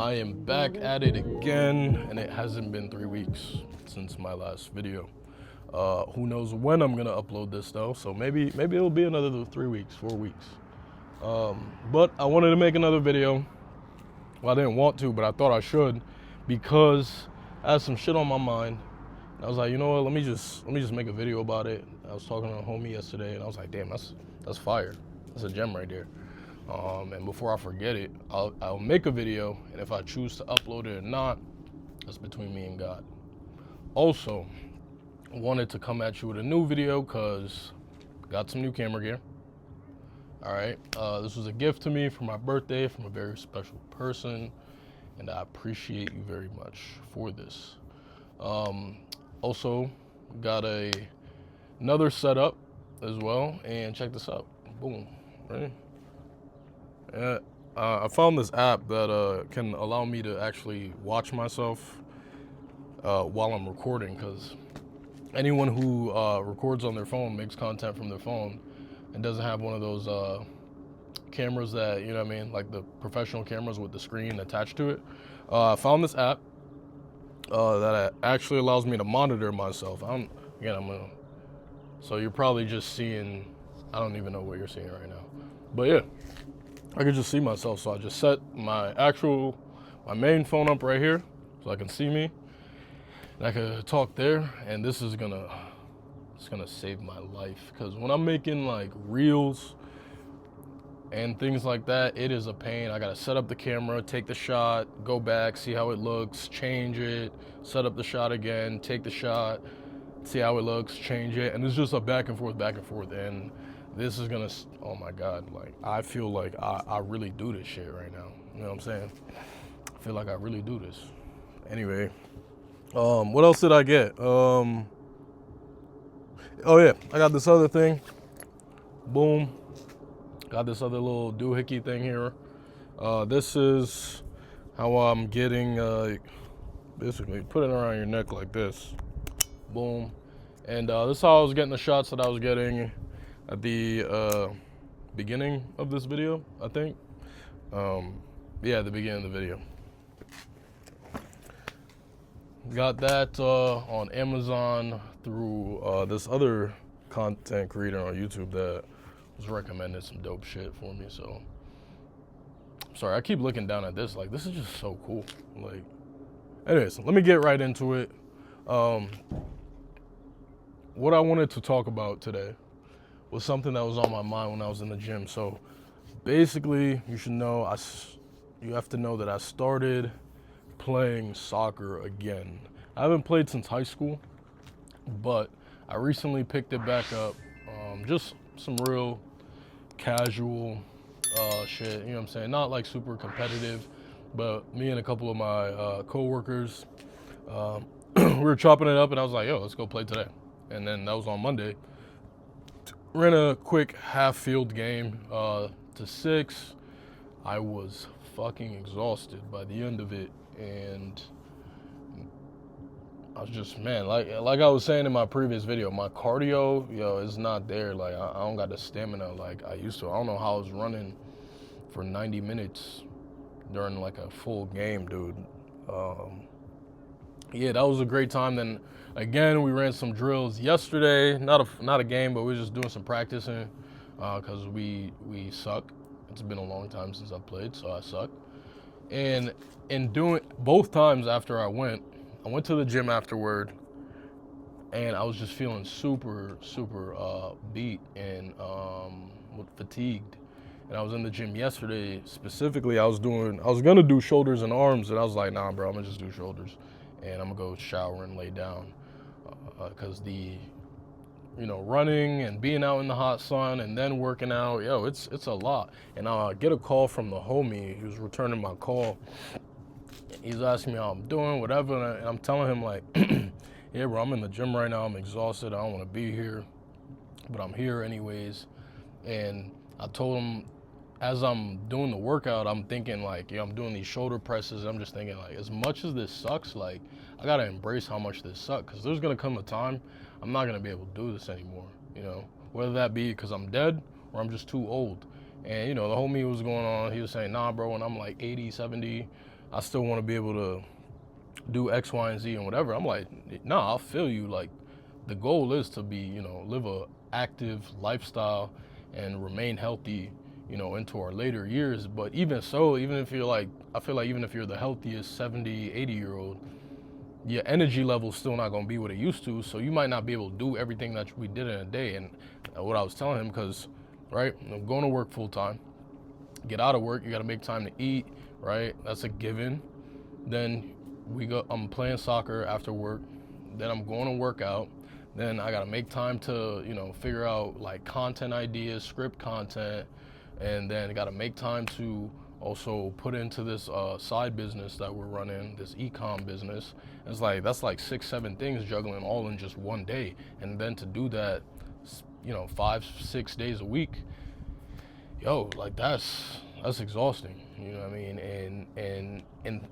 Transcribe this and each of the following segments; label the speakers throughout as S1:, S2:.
S1: I am back at it again, and it hasn't been 3 weeks since my last video. Who knows when I'm gonna upload this though, so maybe it'll be another 3 weeks, 4 weeks. But I wanted to make another video. Well, I didn't want to, but I thought I should because I had some shit on my mind. And I was like, you know what? Let me just make a video about it. I was talking to a homie yesterday, and I was like, damn, that's fire. That's a gem right there. And before I forget it, I'll make a video, and if I choose to upload it or not, that's between me and God. Also, wanted to come at you with a new video because got some new camera gear. All right, this was a gift to me for my birthday from a very special person, and I appreciate you very much for this. Also, got another setup as well, and check this out. Boom, right? I found this app that can allow me to actually watch myself while I'm recording, because anyone who records on their phone, makes content from their phone, and doesn't have one of those cameras that, you know what I mean, like the professional cameras with the screen attached to it, I found this app that actually allows me to monitor myself. So you're probably just seeing, I don't even know what you're seeing right now. But yeah, I could just see myself. So I just set my main phone up right here so I can see me. And I could talk there, and this is gonna save my life. Because when I'm making like reels and things like that, it is a pain. I gotta set up the camera, take the shot, go back, see how it looks, change it, set up the shot again, take the shot, see how it looks, change it, and it's just a back and forth. And this is gonna, oh my God, like I feel like I really do this shit right now. You know what I'm saying? I feel like I really do this. Anyway, what else did I get? Oh yeah, I got this other thing. Boom. Got this other little doohickey thing here. This is how I'm getting, basically put it around your neck like this. Boom. And this is how I was getting the shots that I was getting at the beginning of this video, I think. Yeah, the beginning of the video. Got that on Amazon through this other content creator on YouTube that was recommending some dope shit for me. So, sorry, I keep looking down at this. Like, this is just so cool. Like, anyways, let me get right into it. What I wanted to talk about today was something that was on my mind when I was in the gym. So, basically, you have to know that I started playing soccer again. I haven't played since high school, but I recently picked it back up. Just some real casual shit, you know what I'm saying? Not like super competitive, but me and a couple of my co-workers, we were chopping it up, and I was like, yo, let's go play today. And then that was on Monday. Ran a quick half-field game to 6. I was fucking exhausted by the end of it, and I was just, man, like I was saying in my previous video, my cardio, yo, is not there. Like I don't got the stamina like I used to. I don't know how I was running for 90 minutes during like a full game, dude. Yeah, that was a great time. Then again, we ran some drills yesterday. Not a game, but we were just doing some practicing because we suck. It's been a long time since I've played, so I suck. And in doing both times after I went to the gym afterward, and I was just feeling super beat and fatigued. And I was in the gym yesterday specifically. I was gonna do shoulders and arms, and I was like, nah, bro, I'm gonna just do shoulders, and I'm gonna go shower and lay down, because running and being out in the hot sun and then working out, yo, it's a lot. And I get a call from the homie. He was returning my call. He's asking me how I'm doing, whatever, and I'm telling him like, yeah, bro, I'm in the gym right now. I'm exhausted. I don't want to be here, but I'm here anyways. And I told him, as I'm doing the workout, I'm thinking like, I'm doing these shoulder presses. I'm just thinking like, as much as this sucks, like I gotta embrace how much this sucks, because there's gonna come a time I'm not gonna be able to do this anymore. Whether that be because I'm dead or I'm just too old. And the homie was going on. He was saying, nah, bro, when I'm like 80, 70, I still want to be able to do X, Y, and Z and whatever. I'm like, nah, I'll feel you. Like the goal is to be, live a active lifestyle and remain healthy, into our later years. But even so, even if you're like, I feel like even if you're the healthiest 70, 80-year-old, your energy level's still not going to be what it used to. So you might not be able to do everything that we did in a day. And what I was telling him, because, right, I'm going to work full time, get out of work, you got to make time to eat, right? That's a given. Then I'm playing soccer after work. Then I'm going to work out. Then I got to make time to, figure out like content ideas, script content. And then I got to make time to also put into this side business that we're running, this e-com business. It's like, that's like 6-7 things juggling all in just one day. And then to do that, 5-6 days a week, yo, like that's exhausting. You know what I mean? And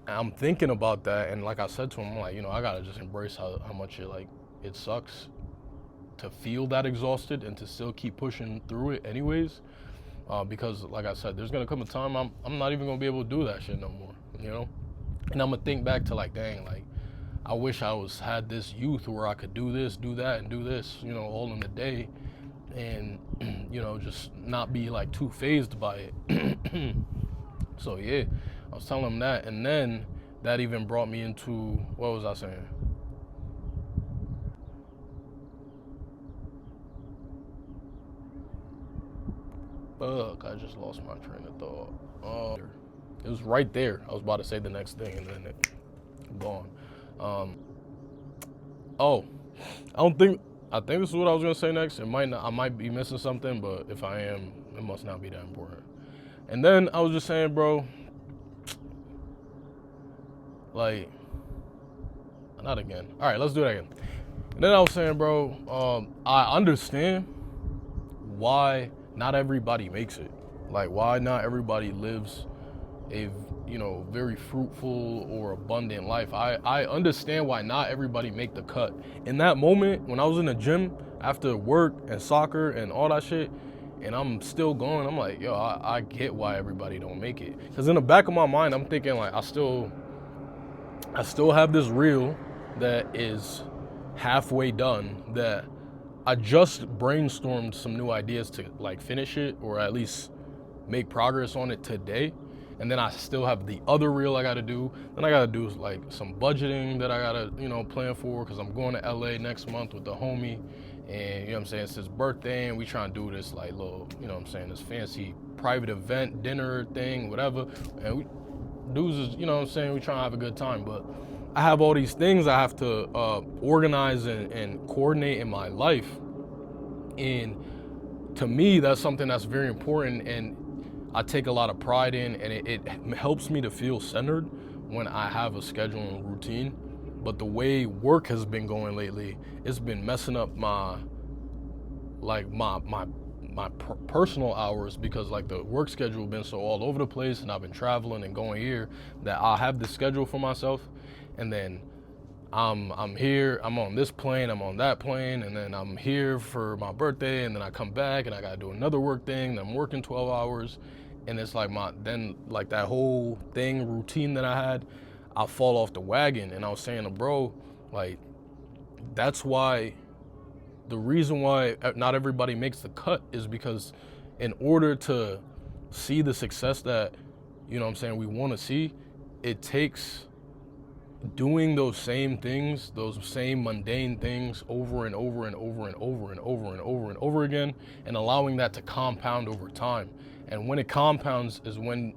S1: I'm thinking about that, and like I said to him, I'm like, I gotta just embrace how much it sucks to feel that exhausted and to still keep pushing through it anyways. Because like I said, there's gonna come a time I'm not even gonna be able to do that shit no more, And I'm gonna think back to like, dang, like I wish I had this youth where I could do this, do that, and do this, all in a day, and just not be like too phased by it. So yeah, I was telling him that, and then that even brought me into, what was I saying? Fuck, I just lost my train of thought. It was right there. I was about to say the next thing, and then it gone. I think this is what I was gonna say next. I might be missing something, but if I am, it must not be that important. And then I was just saying, bro, like, not again. All right, let's do that again. And then I was saying, bro, I understand why not everybody makes it. Like, why not everybody lives a, very fruitful or abundant life. I understand why not everybody make the cut. In that moment, when I was in the gym after work and soccer and all that shit, and I'm still going, I'm like, yo, I get why everybody don't make it. Because in the back of my mind, I'm thinking like, I still have this reel that is halfway done, that I just brainstormed some new ideas to like finish it or at least make progress on it today. And then I still have the other reel I gotta do. Then I gotta do like some budgeting that I gotta, plan for, because I'm going to LA next month with the homie. And what I'm saying, it's his birthday, and we trying to do this like little, this fancy private event, dinner thing, whatever. And we dudes is, we trying to have a good time. But I have all these things I have to organize and coordinate in my life. And to me, that's something that's very important, and I take a lot of pride in, and it helps me to feel centered when I have a schedule and routine. But the way work has been going lately, it's been messing up my personal hours, because like the work schedule been so all over the place, and I've been traveling and going here, that I'll have this schedule for myself, and then I'm here, I'm on this plane, I'm on that plane, and then I'm here for my birthday, and then I come back and I gotta do another work thing, then I'm working 12 hours, and it's like like that whole thing, routine that I had, I fall off the wagon. And I was saying to bro, like, that's why, the reason why not everybody makes the cut is because in order to see the success that, you know what I'm saying, we wanna see, it takes doing those same things, those same mundane things over and over and over and over and over and over and over again, and allowing that to compound over time. And when it compounds is when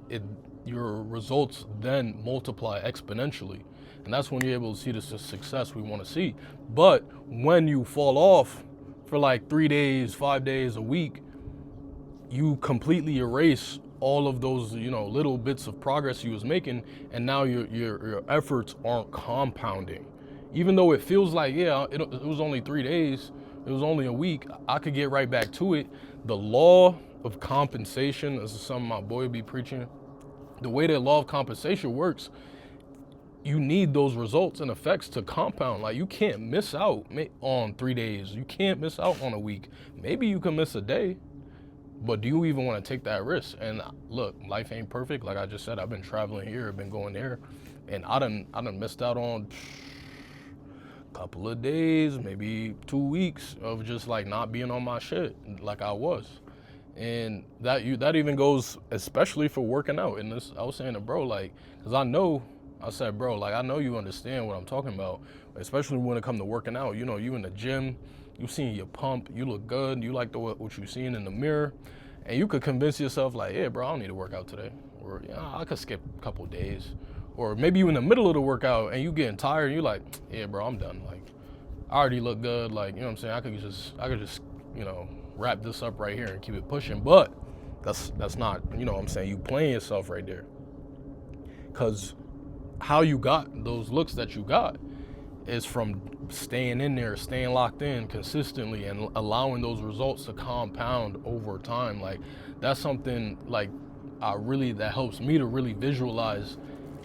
S1: your results then multiply exponentially. And that's when you're able to see the success we want to see. But when you fall off for like 3 days, 5 days, a week, you completely erase all of those, you know, little bits of progress you was making, and now your efforts aren't compounding. Even though it feels like, yeah, it was only 3 days, it was only a week, I could get right back to it. The law of compensation, this is something my boy be preaching. The way that law of compensation works, you need those results and effects to compound. Like, you can't miss out on 3 days. You can't miss out on a week. Maybe you can miss a day, but do you even want to take that risk? And look, life ain't perfect. Like I just said, I've been traveling here, I've been going there, and I done missed out on a couple of days, maybe 2 weeks of just like not being on my shit like I was. And that even goes especially for working out. And this, I was saying to bro, like, cause I said, bro, like, I know you understand what I'm talking about, especially when it comes to working out. You know, you in the gym, you seen your pump, you look good, you like what you seen in the mirror, and you could convince yourself like, yeah, bro, I don't need to work out today, or yeah, I could skip a couple of days. Or maybe you in the middle of the workout and you getting tired and you like, yeah, bro, I'm done. Like, I already look good. Like, you know what I'm saying? I could just, you know, wrap this up right here and keep it pushing. But that's not, you know what I'm saying? You playing yourself right there. Cause how you got those looks that you got is from staying in there, staying locked in consistently, and allowing those results to compound over time. Like, that's something like that helps me to really visualize,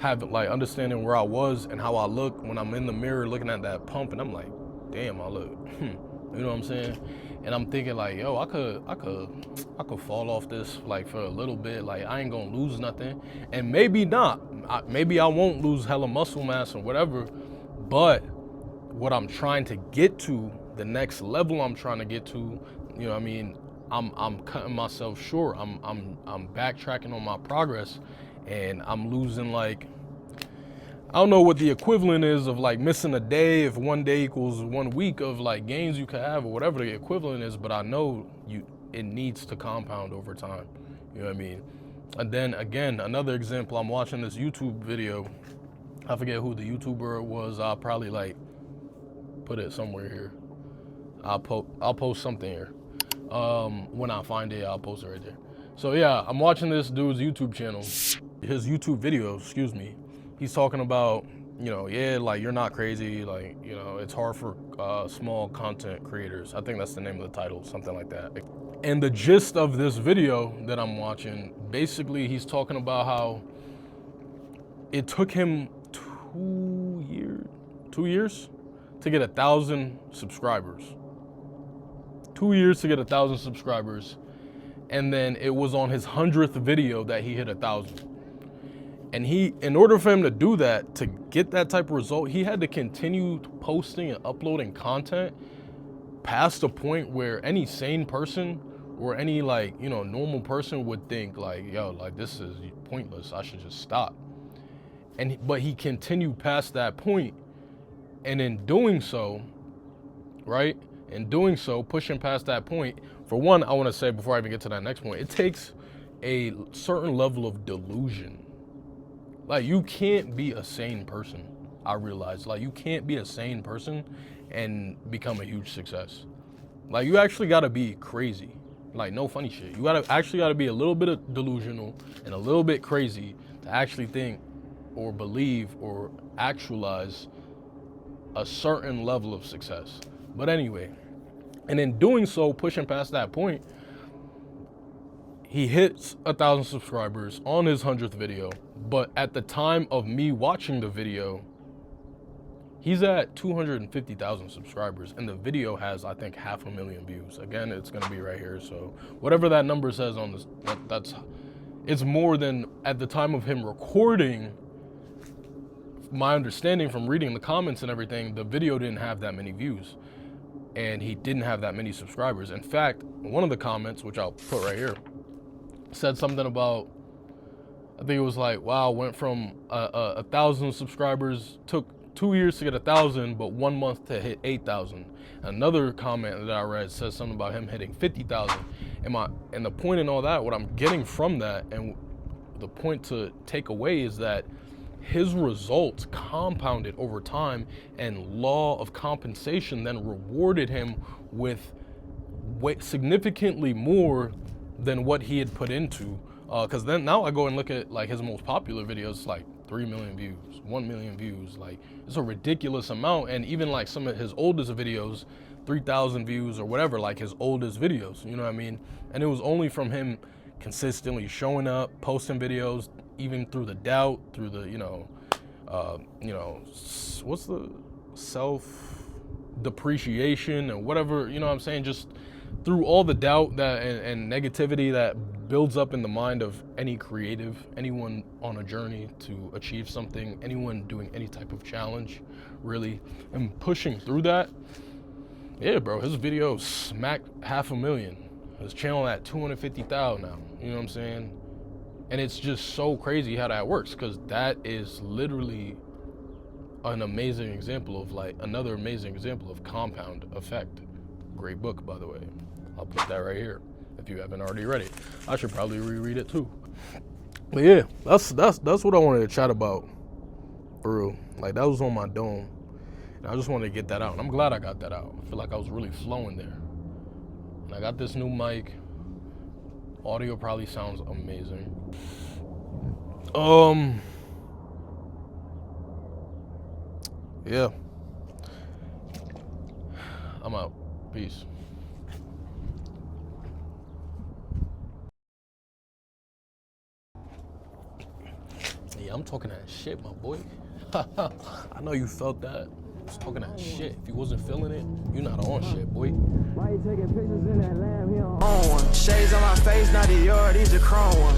S1: like understanding where I was and how I look when I'm in the mirror looking at that pump, and I'm like, damn, I look, you know what I'm saying? And I'm thinking like, yo, I could fall off this like for a little bit. Like, I ain't gonna lose nothing, and maybe not. Maybe I won't lose hella muscle mass or whatever, but what I'm trying to get to, the next level I'm trying to get to, you know what I mean, I'm cutting myself short. I'm backtracking on my progress, and I'm losing, like, I don't know what the equivalent is of like missing a day, if 1 day equals 1 week of like gains you could have, or whatever the equivalent is, but I know it needs to compound over time. You know what I mean? And then again, another example, I'm watching this YouTube video. I forget who the YouTuber was. I'll probably like put it somewhere here. I'll post something here. When I find it, I'll post it right there. So yeah, I'm watching this dude's YouTube channel. His YouTube video, excuse me. He's talking about, you know, yeah, like, you're not crazy. Like, you know, it's hard for small content creators. I think that's the name of the title, something like that. And the gist of this video that I'm watching, basically he's talking about how it took him 2 years to get 1,000 subscribers. 2 years to get 1,000 subscribers. And then it was on his 100th video that he hit 1,000. And in order for him to do that, to get that type of result, he had to continue posting and uploading content past the point where any sane person or any, like, you know, normal person would think like, yo, like, this is pointless, I should just stop. But he continued past that point. And in doing so, right? In doing so, pushing past that point, for one, I want to say before I even get to that next point, it takes a certain level of delusion. Like, you can't be a sane person, I realize. Like, you can't be a sane person and become a huge success. Like, you actually gotta be crazy. Like, no funny shit. You gotta be a little bit of delusional and a little bit crazy to actually think or believe or actualize a certain level of success. But anyway, and in doing so, pushing past that point, he hits 1,000 subscribers on his 100th video. But at the time of me watching the video, He's at 250,000 subscribers, and the video has, I think, 500,000 views. Again, it's gonna be right here. So whatever that number says on this, it's more than at the time of him recording. My understanding from reading the comments and everything, the video didn't have that many views, and he didn't have that many subscribers. In fact, one of the comments, which I'll put right here, said something about, I think it was like, wow, went from 1,000 subscribers, took 2 years to get 1,000, but 1 month to hit 8,000. Another comment that I read says something about him hitting 50,000. And the point in all that, what I'm getting from that, and the point to take away is that his results compounded over time, and law of compensation then rewarded him with significantly more than what he had put into. Because then now I go and look at like his most popular videos, like 3 million views, 1 million views. Like, it's a ridiculous amount. And even like some of his oldest videos, 3,000 views or whatever, like his oldest videos, you know what I mean? And it was only from him consistently showing up, posting videos, even through the doubt, through the, what's the self-depreciation and whatever, you know what I'm saying? Just through all the doubt that and negativity that builds up in the mind of any creative, anyone on a journey to achieve something, anyone doing any type of challenge, really, and pushing through that. Yeah, bro, his video smacked 500,000. His channel at 250,000 now, you know what I'm saying? And it's just so crazy how that works, because that is literally an amazing example of another amazing example of compound effect. Great book, by the way. I'll put that right here if you haven't already read it. I should probably reread it too. But yeah, that's what I wanted to chat about, for real. Like, that was on my dome, and I just wanted to get that out. And I'm glad I got that out. I feel like I was really flowing there. And I got this new mic. Audio probably sounds amazing. Yeah. I'm out. Peace. Yeah, I'm talking that shit, my boy. I know you felt that. I was talking that shit. If you wasn't feeling it, you're not on shit, boy.
S2: Why you taking pictures in that lamb? He don't own one. Shades on my face, not Dior, these are chrome ones.